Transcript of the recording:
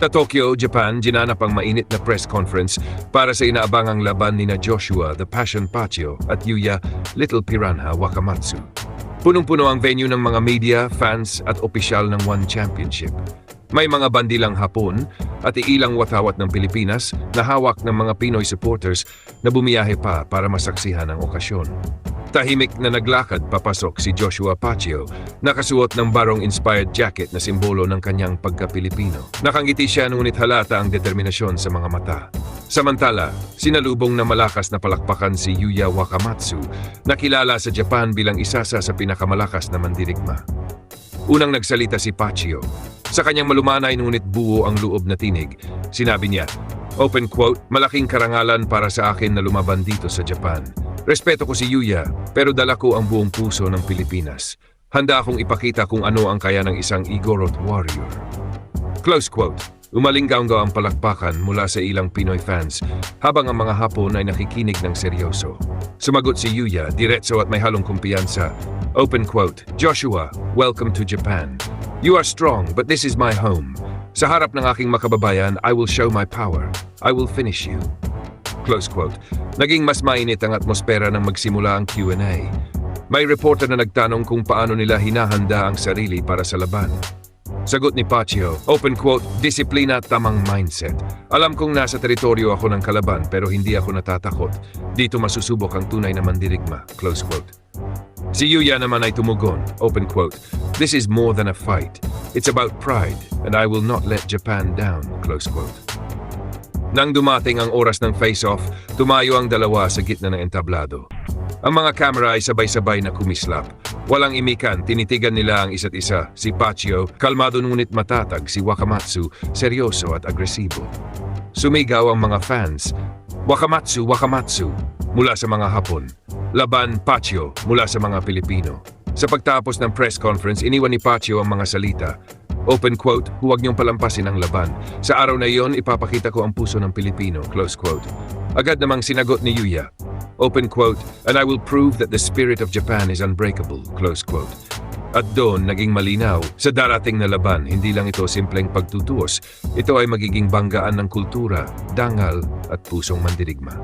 Sa Tokyo, Japan, ginanap ang mainit na press conference para sa inaabangang laban nina Joshua the Passion Pacquiao at Yuya Little Piranha Wakamatsu. Punong-puno ang venue ng mga media, fans at opisyal ng One Championship. May mga bandilang Hapon at iilang watawat ng Pilipinas na hawak ng mga Pinoy supporters na bumiyahe pa para masaksihan ang okasyon. Tahimik na naglakad papasok si Joshua Pacquiao, nakasuot ng barong-inspired jacket na simbolo ng kanyang pagka-Pilipino. Nakangiti siya ngunit halata ang determinasyon sa mga mata. Samantala, sinalubong na malakas na palakpakan si Yuya Wakamatsu, na kilala sa Japan bilang isa sa pinakamalakas na mandirigma. Unang nagsalita si Pacquiao. Sa kanyang malumanay ngunit buo ang loob na tinig, sinabi niya, open quote, malaking karangalan para sa akin na lumaban dito sa Japan. Respeto ko si Yuya, pero dala ko ang buong puso ng Pilipinas. Handa akong ipakita kung ano ang kaya ng isang Igorot warrior. Close quote. Umalinggaw ang palakpakan mula sa ilang Pinoy fans habang ang mga Hapon ay nakikinig ng seryoso. Sumagot si Yuya, diretso at may halong kumpiyansa. Open quote, Joshua, welcome to Japan. You are strong, but this is my home. Sa harap ng aking makababayan, I will show my power. I will finish you. Close quote. Naging mas mainit ang atmosfera nang magsimula ang Q&A. May reporter na nagtanong kung paano nila hinahanda ang sarili para sa laban. Sagot ni Pacquiao, open quote, disiplina at tamang mindset. Alam kong nasa teritoryo ako ng kalaban pero hindi ako natatakot. Dito masusubok ang tunay na mandirigma. Close quote. Si Yuya naman ay tumugon, open quote, this is more than a fight. It's about pride and I will not let Japan down. Close quote. Nang dumating ang oras ng face-off, tumayo ang dalawa sa gitna ng entablado. Ang mga kamera ay sabay-sabay na kumislap. Walang imikan, tinitigan nila ang isa't isa. Si Pacquiao, kalmado ngunit matatag. Si Wakamatsu, seryoso at agresibo. Sumigaw ang mga fans, Wakamatsu, Wakamatsu, mula sa mga Hapon. Laban, Pacquiao, mula sa mga Pilipino. Sa pagtapos ng press conference, iniwan ni Pacquiao ang mga salita. Open quote, huwag niyong palampasin ang laban. Sa araw na iyon, ipapakita ko ang puso ng Pilipino. Close quote. Agad namang sinagot ni Yuya. Open quote, and I will prove that the spirit of Japan is unbreakable. Close quote. At doon, naging malinaw, sa darating na laban, hindi lang ito simpleng pagtutuos. Ito ay magiging banggaan ng kultura, dangal at pusong mandirigma.